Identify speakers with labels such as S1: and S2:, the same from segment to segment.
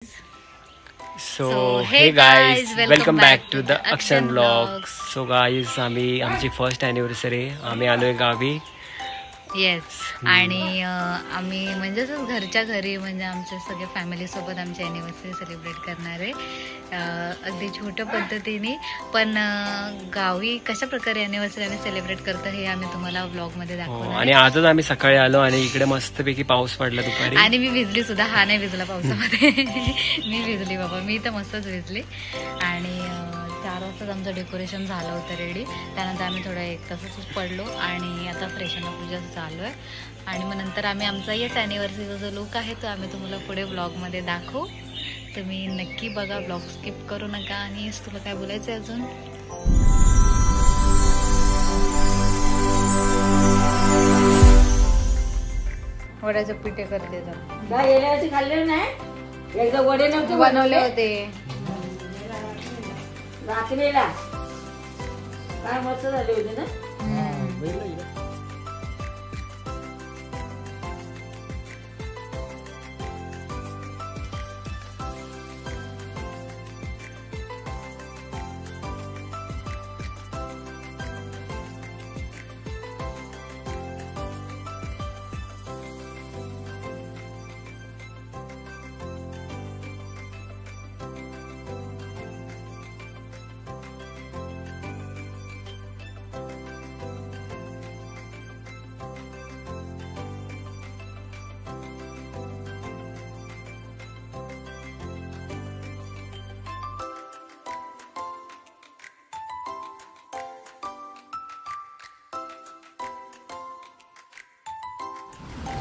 S1: So hey guys, welcome back to the Akshan Vlogs. So guys, आमची first anniversary आम्ही आलोय गावी.
S2: Yes आणि आम्ही म्हणजे घरच्या घरी म्हणजे आमच्या सगळ्या फॅमिली सोबत आमची ॲनिव्हर्सरी सेलिब्रेट करणार आहे. अगदी छोट्या पद्धतीने पण गावी कशा प्रकारे ॲनिव्हर्सरी आम्ही सेलिब्रेट करतो हे आम्ही तुम्हाला व्लॉगमध्ये दाखवणार.
S1: आणि आजच आम्ही सकाळी आलो आणि इकडे मस्तपैकी पाऊस पडला दुपारी
S2: आणि मी भिजली सुद्धा. हा नाही भिजला पावसामध्ये. मी भिजली बाबा, मी तर मस्तच भिजली. आणि 4 वाजताच आमचं डेकोरेशन झालं होतं रेडी. त्यानंतर आम्ही थोडं 1 तासच पडलो आणि आता फ्रेशना पूजा चालू आहे. आणि मग नंतर आम्ही आमचा येस ॲनिव्हर्सरीचा जो लुक आहे तो आम्ही तुम्हाला पुढे व्लॉगमध्ये दाखवू. तुम्ही नक्की बघा, व्लॉग स्किप करू नका. आणि तुला काय बोलायचं आहे अजून? वड्याचे पिठे करते
S3: खाल्ले नाही, एकदा वडे नव्हते
S2: बनवले होते
S3: रात्रीला. काय मस्त झाले होते ना.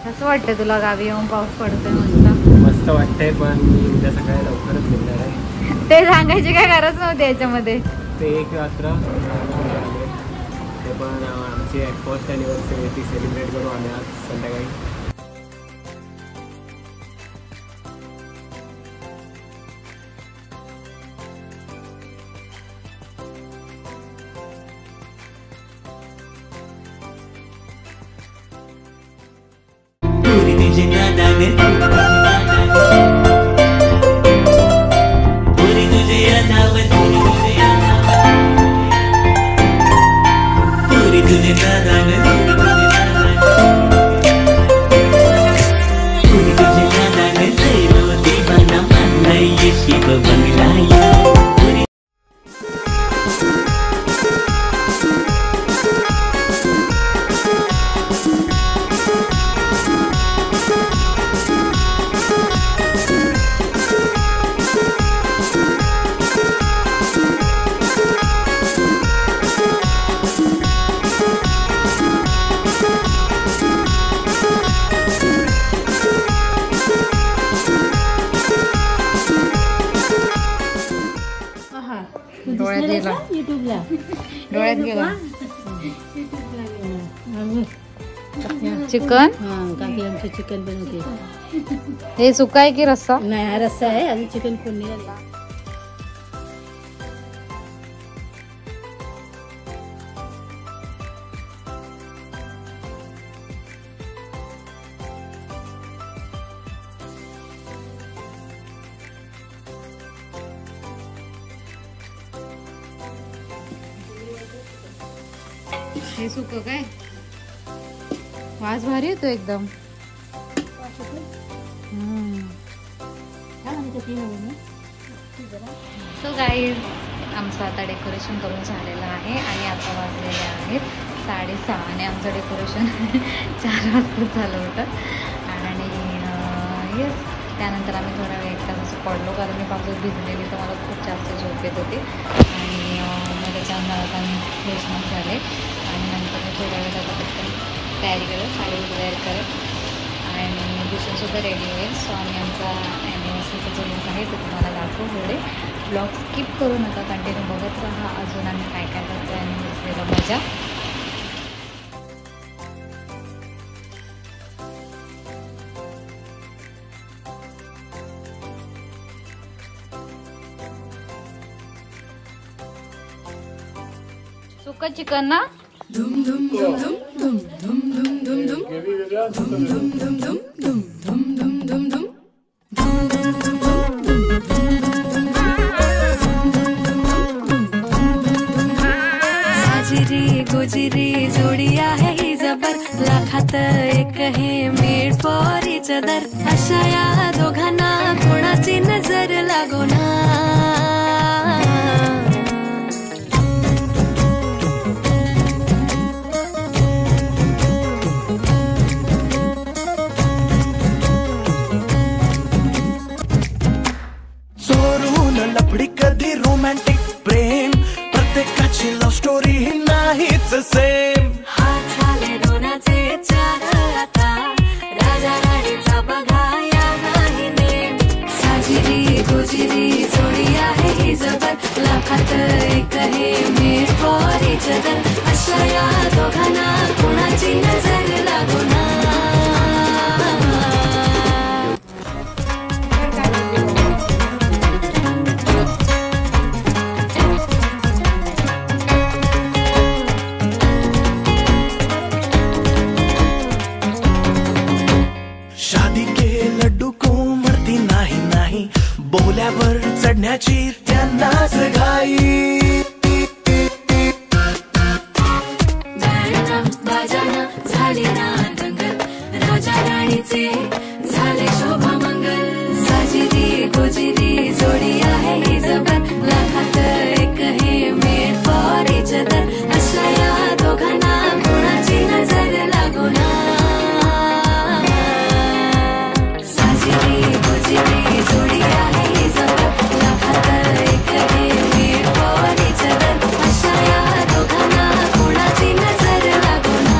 S2: कसं वाटतंय तुला गावी येऊन? पाऊस पडतोय मस्त.
S1: मस्त वाटतंय, पण मी उद्या सकाळी लवकरच निघणार आहे.
S2: ते सांगायची काय गरज नव्हती याच्यामध्ये.
S1: ते एक रात्र ते पण आमची फर्स्ट ॲनिव्हर्सरी ती सेलिब्रेट करू आम्ही आज संध्याकाळी.
S2: डोळ्यात गेला चिकन.
S3: काकी आमची चिकन बनवते.
S2: हे सुका आहे की रस्सा?
S3: नाही, हा रस्सा आहे. अजून चिकन फोडणी आला.
S2: हे सुक काय? वास भारी येतो एकदम. सो गाईज, आमचं आता डेकोरेशन करून झालेलं आहे आणि आता वाजलेले आहेत 6:30 आणि आमचं डेकोरेशन 4 वाजता झालं होतं. आणि येस, त्यानंतर आम्ही थोडा वेळ 1 तास असं पडलो, कारण मी पावसात भिजलेली तर मला खूप जास्त झोप येत होती. आणि मग त्याच्यानंतर आता मी फ्रेशनच झाले आणि नंतर मी थोड्या वेळात आता पटकन तयारी करत, साडी तयार करत आणि भूषणसुद्धा रेडी होईल. सो आम्ही आमचा ॲनिव्हर्सरीचा जो लुक आहे तो तुम्हाला दाखवू. थोडे ब्लॉग स्किप करू नका, कंटिन्यू बघत राहा. अजून आम्ही काय काय करतो ॲनिव्हर्सरीला मजा. सुका चिकन ना.
S4: लाखात एक हे मेड फॉर इच अदर. अशा या दोघांना कोणाची नजर लागो ना.
S5: चोरून लफडी कधी रोमॅन्टिक प्रेम प्रत्येकाची लव्ह स्टोरी ही नाहीच सेम.
S4: हात झाले दोनाचे चार आता राजा राणीचा बघा या नाही नेम. साजिरी गोजिरी जोडी आहे ही जबर. लाखात एक हे मेड फॉर इच अदर. अशा या दोघांना कोणाची नजर लागो ना.
S5: शादी के लड्डू को मरती नाही नाही. बोल्यावर चढण्याची त्यांनाच घाई.
S4: बँडना बाजाना झाली ना दंगल. राजा राणीचे झाले शोभा मंगल. साजिरी गोजिरी जोडी आहे ही जबर. लाखात एक हे मेड फॉर इच अदर. अशा या दोघांना कोणाची नजर लागो ना. साजिरी गोजिरी जोडी आहे ही जबर. लाखात एक हे मेड फॉर इच अदर. अशा या दोघांना कोणाची नजर लागो ना.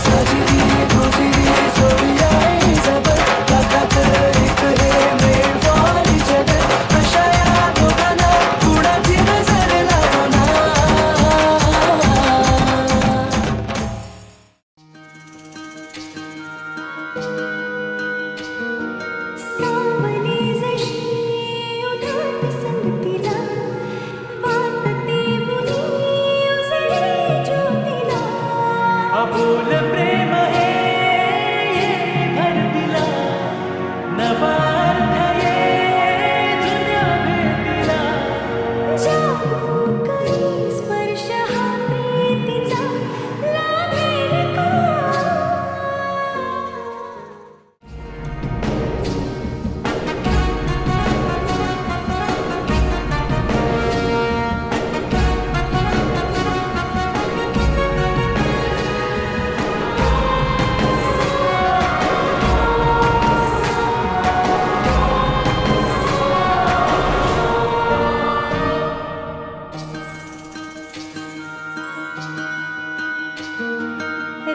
S5: साजिरी गोजिरी जोडी आहे जबर. लाखात एक हे मेड फॉर इच अदर. अशा या दोघांना कुणाची नजर लागो ना.
S4: सावली जशी उधात संगतीला. वाटते मुनी उजळे ज्योतीला.
S5: अबोल प्रेम हे धरतीला. नवार्थ ये जुन्या भेटीला.
S4: जादू करी स्पर्श हा प्रीतीचा. लाभेल का.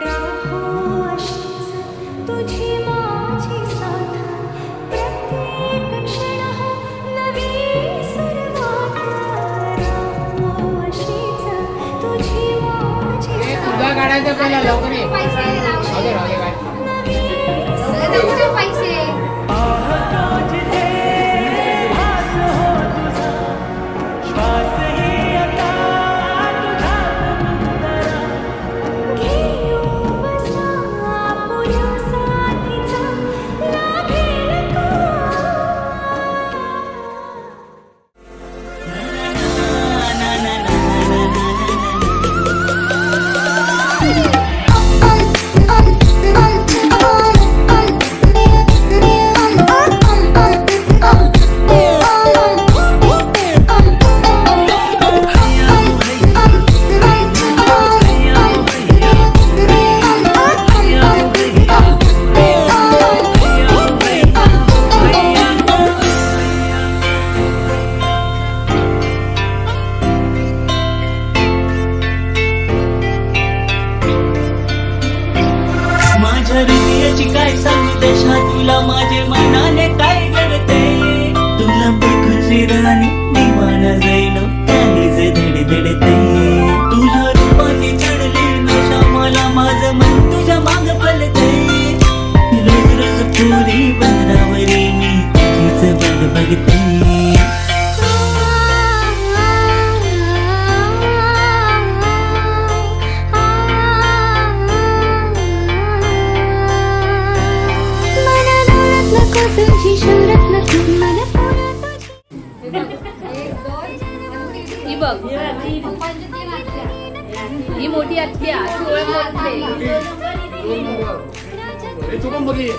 S4: राहो अशीच तुझी माझी साथ. प्रत्येक क्षण हो नवी सुरुवात. राहो अशीच तुझी माझी साथ.
S3: तुझा काढायचं पहिला लवकर ये.
S2: पैसे
S5: भास हो तुझा. श्वास ही आता तुझा सुंदरा.
S4: घेऊ बसा आपुल्या साथीचा. लाभेल का.
S6: माझ्या हृदयाची काय सांगू दशा तुला. माझे मनाने काय घडते. तुला बघून शिराने दिवाना जाईल काहीच धडधडते. तुझ्या रूपाची चढले नशा मला. माझं मन तुझ्या माग पलते. रोज रोज पुरी बंदरावरी मी तुझीच बघ बघते.
S4: तुझी शहरत नक्की मला
S2: ही बघ ही मोठी आत्या सोळ बोलते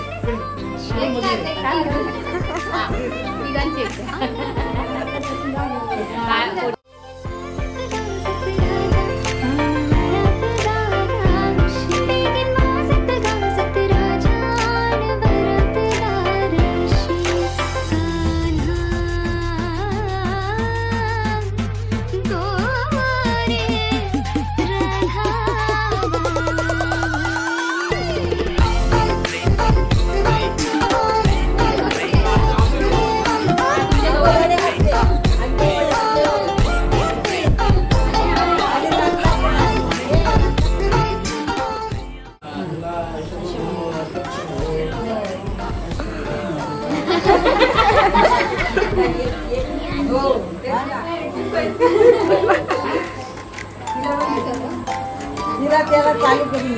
S3: त्याला चालू करून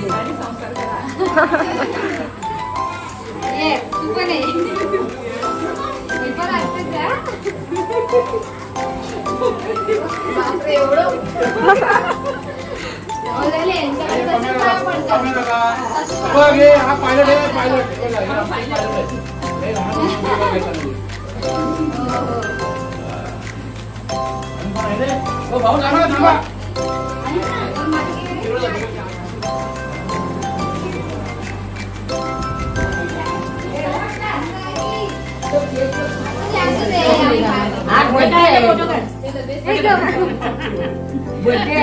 S3: दे
S2: तू पण एवढं
S5: भाऊ थांबा
S3: बर्थडे